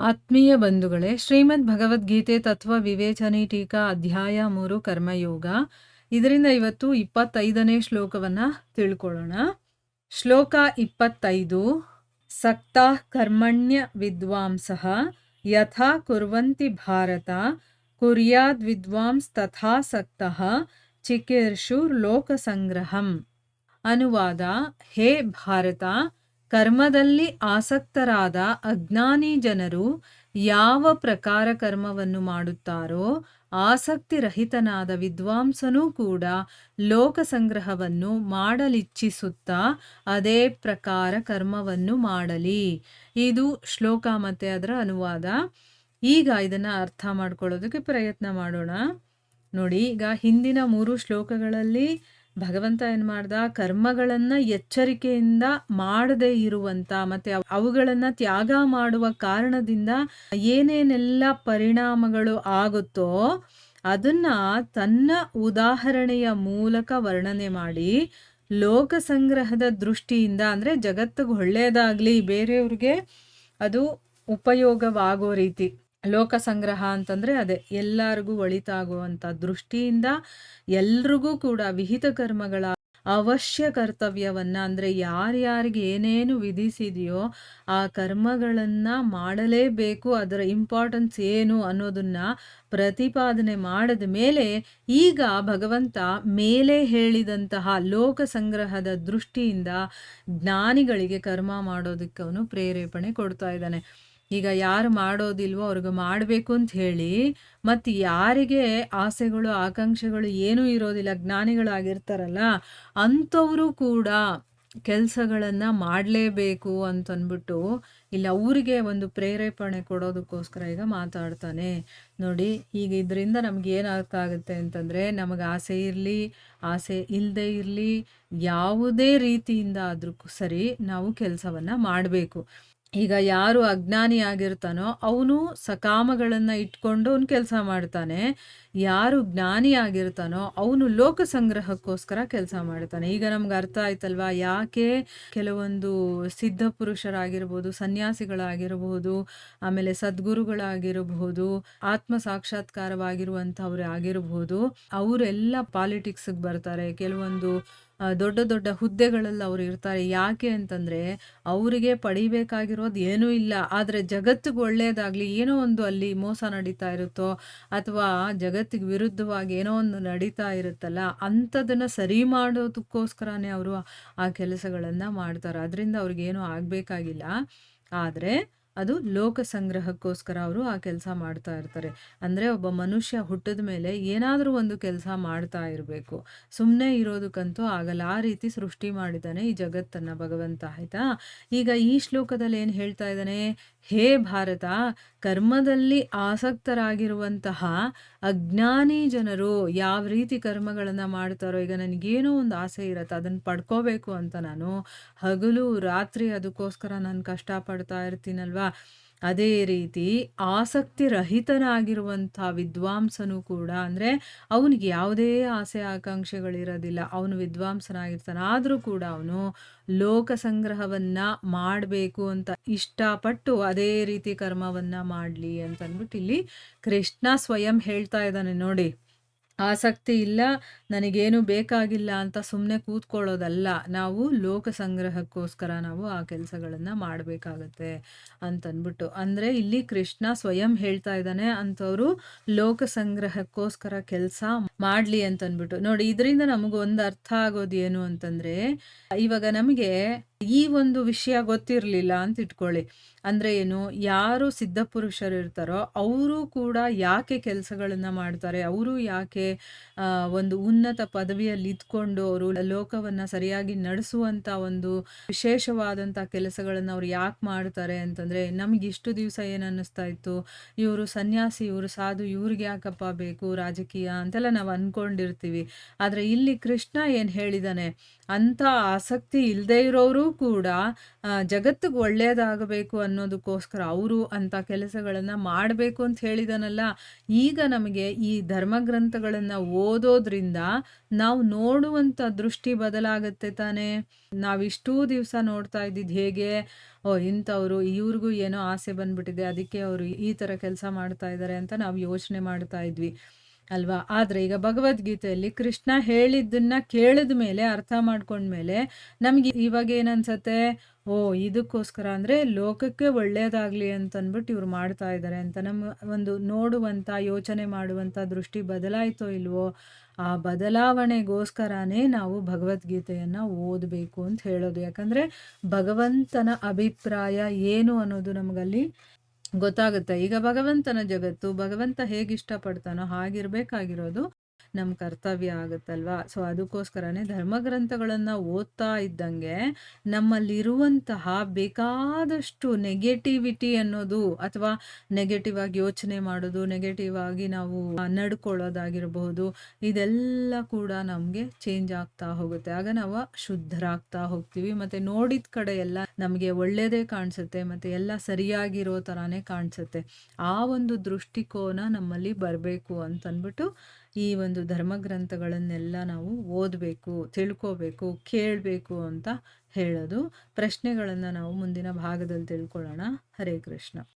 ಆತ್ಮೀಯ ಬಂಧುಗಳೇ, ಶ್ರೀಮದ್ ಭಗವದ್ಗೀತೆ ತತ್ವ ವಿವೇಚನೆ ಟೀಕಾ ಅಧ್ಯಾಯ 3 ಕರ್ಮಯೋಗ. ಇದರಿಂದ ಇವತ್ತು 25ನೇ ಶ್ಲೋಕವನ್ನು ತಿಳ್ಕೊಳ್ಳೋಣ. ಶ್ಲೋಕ 25. ಸಕ್ತಾಃ ಕರ್ಮಣ್ಯ ವಿದ್ವಾಂಸಃ ಯಥಾ ಕುರ್ವಂತಿ ಭಾರತ ಕುರ್ಯಾದ್ ವಿದ್ವಾಂಸ್ ತಥಾ ಸಕ್ತಃ ಚಿಕೀರ್ಷುರ್ ಲೋಕಸಂಗ್ರಹಂ. ಅನುವಾದ: ಹೇ ಭಾರತ, ಕರ್ಮದಲ್ಲಿ ಆಸಕ್ತರಾದ ಅಜ್ಞಾನಿ ಜನರು ಯಾವ ಪ್ರಕಾರ ಕರ್ಮವನ್ನು ಮಾಡುತ್ತಾರೋ, ಆಸಕ್ತಿರಹಿತನಾದ ವಿದ್ವಾಂಸನೂ ಕೂಡ ಲೋಕ ಸಂಗ್ರಹವನ್ನು ಮಾಡಲಿಚ್ಛಿಸುತ್ತಾ ಅದೇ ಪ್ರಕಾರ ಕರ್ಮವನ್ನು ಮಾಡಲಿ. ಇದು ಶ್ಲೋಕ ಮತ್ತು ಅದರ ಅನುವಾದ. ಈಗ ಇದನ್ನು ಅರ್ಥ ಮಾಡ್ಕೊಳ್ಳೋದಕ್ಕೆ ಪ್ರಯತ್ನ ಮಾಡೋಣ. ನೋಡಿ, ಈಗ ಹಿಂದಿನ 3 ಶ್ಲೋಕಗಳಲ್ಲಿ ಭಗವಂತ ಏನು ಮಾಡ್ದ, ಕರ್ಮಗಳನ್ನು ಎಚ್ಚರಿಕೆಯಿಂದ ಮಾಡದೇ ಇರುವಂಥ ಮತ್ತು ಅವುಗಳನ್ನು ತ್ಯಾಗ ಮಾಡುವ ಕಾರಣದಿಂದ ಏನೇನೆಲ್ಲ ಪರಿಣಾಮಗಳು ಆಗುತ್ತೋ ಅದನ್ನು ತನ್ನ ಉದಾಹರಣೆಯ ಮೂಲಕ ವರ್ಣನೆ ಮಾಡಿ, ಲೋಕ ಸಂಗ್ರಹದ ದೃಷ್ಟಿಯಿಂದ, ಅಂದರೆ ಜಗತ್ತಿಗೆ ಒಳ್ಳೆಯದಾಗಲಿ, ಬೇರೆಯವ್ರಿಗೆ ಅದು ಉಪಯೋಗವಾಗೋ ರೀತಿ, ಲೋಕ ಸಂಗ್ರಹ ಅಂತಂದರೆ ಅದೇ ಎಲ್ಲರಿಗೂ ಒಳಿತಾಗುವಂಥ ದೃಷ್ಟಿಯಿಂದ ಎಲ್ರಿಗೂ ಕೂಡ ವಿಹಿತ ಕರ್ಮಗಳ ಅವಶ್ಯ ಕರ್ತವ್ಯವನ್ನು, ಅಂದರೆ ಯಾರ್ಯಾರಿಗೆ ಏನೇನು ವಿಧಿಸಿದೆಯೋ ಆ ಕರ್ಮಗಳನ್ನು ಮಾಡಲೇಬೇಕು, ಅದರ ಇಂಪಾರ್ಟೆನ್ಸ್ ಏನು ಅನ್ನೋದನ್ನು ಪ್ರತಿಪಾದನೆ ಮಾಡಿದ ಮೇಲೆ ಈಗ ಭಗವಂತ ಮೇಲೆ ಹೇಳಿದಂತಹ ಲೋಕ ಸಂಗ್ರಹದ ದೃಷ್ಟಿಯಿಂದ ಜ್ಞಾನಿಗಳಿಗೆ ಕರ್ಮ ಮಾಡೋದಕ್ಕೆ ಅವನು ಪ್ರೇರೇಪಣೆ ಕೊಡ್ತಾ ಇದ್ದಾನೆ. ಈಗ ಯಾರು ಮಾಡೋದಿಲ್ವೋ ಅವ್ರಿಗೆ ಮಾಡಬೇಕು ಅಂತ ಹೇಳಿ, ಮತ್ತು ಯಾರಿಗೆ ಆಸೆಗಳು ಆಕಾಂಕ್ಷೆಗಳು ಏನೂ ಇರೋದಿಲ್ಲ, ಜ್ಞಾನಿಗಳಾಗಿರ್ತಾರಲ್ಲ ಅಂಥವರು ಕೂಡ ಕೆಲಸಗಳನ್ನು ಮಾಡಲೇಬೇಕು ಅಂತಂದ್ಬಿಟ್ಟು ಇಲ್ಲ ಅವರಿಗೆ ಒಂದು ಪ್ರೇರೇಪಣೆ ಕೊಡೋದಕ್ಕೋಸ್ಕರ ಈಗ ಮಾತಾಡ್ತಾನೆ. ನೋಡಿ, ಈಗ ಇದರಿಂದ ನಮ್ಗೆ ಏನು ಅರ್ಥ ಆಗುತ್ತೆ ಅಂತಂದರೆ, ನಮಗೆ ಆಸೆ ಇರಲಿ ಆಸೆ ಇಲ್ಲದೆ ಇರಲಿ, ಯಾವುದೇ ರೀತಿಯಿಂದ ಆದರೂ ಸರಿ ನಾವು ಕೆಲಸವನ್ನು ಮಾಡಬೇಕು. ಈಗ ಯಾರು ಅಜ್ಞಾನಿ ಆಗಿರ್ತಾನೋ ಅವನು ಸಕಾಮಗಳನ್ನು ಇಟ್ಕೊಂಡು ಅವನು ಕೆಲಸ ಮಾಡ್ತಾನೆ. ಯಾರು ಜ್ಞಾನಿ ಆಗಿರ್ತಾನೋ ಅವನು ಲೋಕ ಸಂಗ್ರಹಕ್ಕೋಸ್ಕರ ಕೆಲಸ ಮಾಡ್ತಾನೆ. ಈಗ ನಮ್ಗೆ ಅರ್ಥ ಆಯ್ತಲ್ವಾ, ಯಾಕೆ ಕೆಲವೊಂದು ಸಿದ್ಧ ಪುರುಷರಾಗಿರ್ಬೋದು, ಸನ್ಯಾಸಿಗಳಾಗಿರಬಹುದು, ಆಮೇಲೆ ಸದ್ಗುರುಗಳಾಗಿರಬಹುದು, ಆತ್ಮ ಸಾಕ್ಷಾತ್ಕಾರವಾಗಿರುವಂಥವ್ರು ಆಗಿರಬಹುದು, ಅವರೆಲ್ಲ ಪಾಲಿಟಿಕ್ಸ್ಗೆ ಬರ್ತಾರೆ. ಕೆಲವೊಂದು ದೊಡ್ಡ ದೊಡ್ಡ ಹುದ್ದೆಗಳಲ್ಲಿ ಅವ್ರು ಇರ್ತಾರೆ. ಯಾಕೆ ಅಂತಂದರೆ ಅವರಿಗೆ ಪಡಿಬೇಕಾಗಿರೋದು ಏನೂ ಇಲ್ಲ, ಆದರೆ ಜಗತ್ತಿಗೆ ಒಳ್ಳೆಯದಾಗಲಿ, ಏನೋ ಒಂದು ಅಲ್ಲಿ ಮೋಸ ನಡೀತಾ ಇರುತ್ತೋ ಅಥವಾ ಜಗತ್ತಿಗೆ ವಿರುದ್ಧವಾಗಿ ಏನೋ ಒಂದು ನಡೀತಾ ಇರುತ್ತಲ್ಲ, ಅಂಥದನ್ನು ಸರಿ ಮಾಡೋದಕ್ಕೋಸ್ಕರನೇ ಅವರು ಆ ಕೆಲಸಗಳನ್ನು ಮಾಡ್ತಾರೆ. ಅದರಿಂದ ಅವ್ರಿಗೇನೂ ಆಗಬೇಕಾಗಿಲ್ಲ, ಆದರೆ ಅದು ಲೋಕ ಸಂಗ್ರಹಕ್ಕೋಸ್ಕರ ಅವರು ಆ ಕೆಲಸ ಮಾಡ್ತಾ ಇರ್ತಾರೆ. ಅಂದರೆ ಒಬ್ಬ ಮನುಷ್ಯ ಹುಟ್ಟಿದ ಮೇಲೆ ಏನಾದರೂ ಒಂದು ಕೆಲಸ ಮಾಡ್ತಾ ಇರಬೇಕು, ಸುಮ್ಮನೆ ಇರೋದಕ್ಕಂತೂ ಆಗಲ್ಲ. ಆ ರೀತಿ ಸೃಷ್ಟಿ ಮಾಡಿದ್ದಾನೆ ಈ ಜಗತ್ತನ್ನು ಭಗವಂತ, ಆಯಿತಾ. ಈಗ ಈ ಶ್ಲೋಕದಲ್ಲಿ ಏನು ಹೇಳ್ತಾ ಇದ್ದಾನೆ, ಹೇ ಭಾರತ, ಕರ್ಮದಲ್ಲಿ ಆಸಕ್ತರಾಗಿರುವಂತಹ ಅಜ್ಞಾನಿ ಜನರು ಯಾವ ರೀತಿ ಕರ್ಮಗಳನ್ನು ಮಾಡ್ತಾರೋ, ಈಗ ನನಗೇನೋ ಒಂದು ಆಸೆ ಇರುತ್ತೆ, ಅದನ್ನು ಪಡ್ಕೋಬೇಕು ಅಂತ ನಾನು ಹಗಲು ರಾತ್ರಿ ಅದಕ್ಕೋಸ್ಕರ ನಾನು ಕಷ್ಟಪಡ್ತಾ ಇರ್ತೀನಲ್ವ, ಅದೇ ರೀತಿ ಆಸಕ್ತಿ ರಹಿತನಾಗಿರುವಂಥ ವಿದ್ವಾಂಸನು ಕೂಡ, ಅಂದರೆ ಅವನಿಗೆ ಯಾವುದೇ ಆಸೆ ಆಕಾಂಕ್ಷೆಗಳಿರೋದಿಲ್ಲ, ಅವನು ವಿದ್ವಾಂಸನಾಗಿರ್ತಾನೆ, ಆದರೂ ಕೂಡ ಅವನು ಲೋಕ ಸಂಗ್ರಹವನ್ನು ಮಾಡಬೇಕು ಅಂತ ಇಷ್ಟಪಟ್ಟು ಅದೇ ರೀತಿ ಕರ್ಮವನ್ನು ಮಾಡಲಿ ಅಂತಂದ್ಬಿಟ್ಟು ಇಲ್ಲಿ ಕೃಷ್ಣ ಸ್ವಯಂ ಹೇಳ್ತಾ ಇದ್ದಾನೆ. ನೋಡಿ, ಆಸಕ್ತಿ ಇಲ್ಲ, ನನಗೇನು ಬೇಕಾಗಿಲ್ಲ ಅಂತ ಸುಮ್ಮನೆ ಕೂತ್ಕೊಳ್ಳೋದಲ್ಲ, ನಾವು ಲೋಕ ಸಂಗ್ರಹಕ್ಕೋಸ್ಕರ ನಾವು ಆ ಕೆಲಸಗಳನ್ನು ಮಾಡಬೇಕಾಗತ್ತೆ ಅಂತಂದ್ಬಿಟ್ಟು. ಅಂದರೆ ಇಲ್ಲಿ ಕೃಷ್ಣ ಸ್ವಯಂ ಹೇಳ್ತಾ ಇದ್ದಾನೆ ಅಂಥವರು ಲೋಕ ಸಂಗ್ರಹಕ್ಕೋಸ್ಕರ ಕೆಲಸ ಮಾಡಲಿ ಅಂತಂದ್ಬಿಟ್ಟು. ನೋಡಿ, ಇದರಿಂದ ನಮಗೂ ಒಂದು ಅರ್ಥ ಆಗೋದು ಏನು ಅಂತಂದರೆ, ಇವಾಗ ನಮಗೆ ಈ ಒಂದು ವಿಷಯ ಗೊತ್ತಿರಲಿಲ್ಲ ಅಂತ ಇಟ್ಕೊಳ್ಳಿ. ಅಂದರೆ ಏನು, ಯಾರು ಸಿದ್ಧ ಪುರುಷರು ಇರ್ತಾರೋ ಅವರು ಕೂಡ ಯಾಕೆ ಕೆಲಸಗಳನ್ನು ಮಾಡ್ತಾರೆ, ಅವರು ಯಾಕೆ ಒಂದು ಉನ್ನತ ಪದವಿಯಲ್ಲಿ ಇದ್ಕೊಂಡು ಅವರು ಲೋಕವನ್ನು ಸರಿಯಾಗಿ ನಡೆಸುವಂಥ ಒಂದು ವಿಶೇಷವಾದಂಥ ಕೆಲಸಗಳನ್ನು ಅವ್ರು ಯಾಕೆ ಮಾಡ್ತಾರೆ ಅಂತಂದರೆ, ನಮಗೆ ಇಷ್ಟು ದಿವಸ ಏನು ಅನ್ನಿಸ್ತಾ ಇತ್ತು, ಇವರು ಸನ್ಯಾಸಿ, ಇವರು ಸಾಧು, ಇವ್ರಿಗೆ ಯಾಕಪ್ಪ ಬೇಕು ರಾಜಕೀಯ ಅಂತೆಲ್ಲ ನಾವು ಅಂದ್ಕೊಂಡಿರ್ತೀವಿ. ಆದರೆ ಇಲ್ಲಿ ಕೃಷ್ಣ ಏನು ಹೇಳಿದ್ದಾನೆ, ಅಂಥ ಆಸಕ್ತಿ ಇಲ್ಲದೆ ಇರೋರು ಕೂಡ ಜಗತ್ತಿಗೆ ಒಳ್ಳೆಯದಾಗಬೇಕು ಅನ್ನೋದಕ್ಕೋಸ್ಕರ ಅವರು ಅಂಥ ಕೆಲಸಗಳನ್ನು ಮಾಡಬೇಕು ಅಂತ ಹೇಳಿದಾನಲ್ಲ. ಈಗ ನಮಗೆ ಈ ಧರ್ಮಗ್ರಂಥಗಳನ್ನು ಓದೋದ್ರಿಂದ ನಾವು ನೋಡುವಂಥ ದೃಷ್ಟಿ ಬದಲಾಗುತ್ತೆ ತಾನೇ. ನಾವಿಷ್ಟೂ ದಿವಸ ನೋಡ್ತಾ ಇದ್ದಿದ್ದು ಹೇಗೆ, ಓ ಇಂಥವ್ರು ಇವ್ರಿಗೂ ಏನೋ ಆಸೆ ಬಂದ್ಬಿಟ್ಟಿದೆ, ಅದಕ್ಕೆ ಅವರು ಈ ಥರ ಕೆಲಸ ಮಾಡ್ತಾ ಇದ್ದಾರೆ ಅಂತ ನಾವು ಯೋಚನೆ ಮಾಡ್ತಾ ಇದ್ವಿ ಅಲ್ವಾ. ಆದರೆ ಈಗ ಭಗವದ್ಗೀತೆಯಲ್ಲಿ ಕೃಷ್ಣ ಹೇಳಿದ್ದನ್ನ ಕೇಳಿದ ಮೇಲೆ, ಅರ್ಥ ಮಾಡ್ಕೊಂಡ್ಮೇಲೆ ನಮ್ಗೆ ಇವಾಗ ಏನನ್ಸತ್ತೆ, ಓ ಇದಕ್ಕೋಸ್ಕರ ಅಂದರೆ ಲೋಕಕ್ಕೆ ಒಳ್ಳೆಯದಾಗಲಿ ಅಂತಂದ್ಬಿಟ್ಟು ಇವ್ರು ಮಾಡ್ತಾ ಇದ್ದಾರೆ ಅಂತ ನಮ್ಮ ಒಂದು ನೋಡುವಂಥ, ಯೋಚನೆ ಮಾಡುವಂಥ ದೃಷ್ಟಿ ಬದಲಾಯಿತೋ ಇಲ್ವೋ. ಆ ಬದಲಾವಣೆಗೋಸ್ಕರನೇ ನಾವು ಭಗವದ್ಗೀತೆಯನ್ನು ಓದಬೇಕು ಅಂತ ಹೇಳೋದು. ಯಾಕಂದರೆ ಭಗವಂತನ ಅಭಿಪ್ರಾಯ ಏನು ಅನ್ನೋದು ನಮಗಲ್ಲಿ ಗೊತ್ತಾಗುತ್ತೆ. ಈಗ ಭಗವಂತನ ಜಗತ್ತು, ಭಗವಂತ ಹೇಗೆ ಇಷ್ಟಪಡ್ತಾನೋ ಹಾಗಿರ್ಬೇಕಾಗಿರೋದು ನಮ್ಮ ಕರ್ತವ್ಯ ಆಗುತ್ತಲ್ವಾ. ಸೊ ಅದಕ್ಕೋಸ್ಕರನೇ ಧರ್ಮಗ್ರಂಥಗಳನ್ನು ಓದ್ತಾ ಇದ್ದಂಗೆ ನಮ್ಮಲ್ಲಿರುವಂತಹ ಬೇಕಾದಷ್ಟು ನೆಗೆಟಿವಿಟಿ ಅನ್ನೋದು, ಅಥವಾ ನೆಗೆಟಿವ್ ಆಗಿ ಯೋಚನೆ ಮಾಡೋದು, ನೆಗೆಟಿವ್ ಆಗಿ ನಾವು ನಡ್ಕೊಳ್ಳೋದಾಗಿರಬಹುದು, ಇದೆಲ್ಲ ಕೂಡ ನಮಗೆ ಚೇಂಜ್ ಆಗ್ತಾ ಹೋಗುತ್ತೆ. ಆಗ ನಾವು ಶುದ್ಧರಾಗ್ತಾ ಹೋಗ್ತೀವಿ, ಮತ್ತು ನೋಡಿದ ಕಡೆ ಎಲ್ಲ ನಮಗೆ ಒಳ್ಳೆಯದೇ ಕಾಣಿಸುತ್ತೆ, ಮತ್ತು ಎಲ್ಲ ಸರಿಯಾಗಿರೋ ಥರನೇ ಕಾಣಿಸುತ್ತೆ. ಆ ಒಂದು ದೃಷ್ಟಿಕೋನ ನಮ್ಮಲ್ಲಿ ಬರಬೇಕು ಅಂತಂದ್ಬಿಟ್ಟು ಈ ಒಂದು ಧರ್ಮಗ್ರಂಥಗಳನ್ನೆಲ್ಲ ನಾವು ಓದಬೇಕು, ತಿಳ್ಕೋಬೇಕು, ಕೇಳಬೇಕು ಅಂತ ಹೇಳೋದು. ಪ್ರಶ್ನೆಗಳನ್ನು ನಾವು ಮುಂದಿನ ಭಾಗದಲ್ಲಿ ತಿಳ್ಕೊಳ್ಳೋಣ. ಹರೇ ಕೃಷ್ಣ.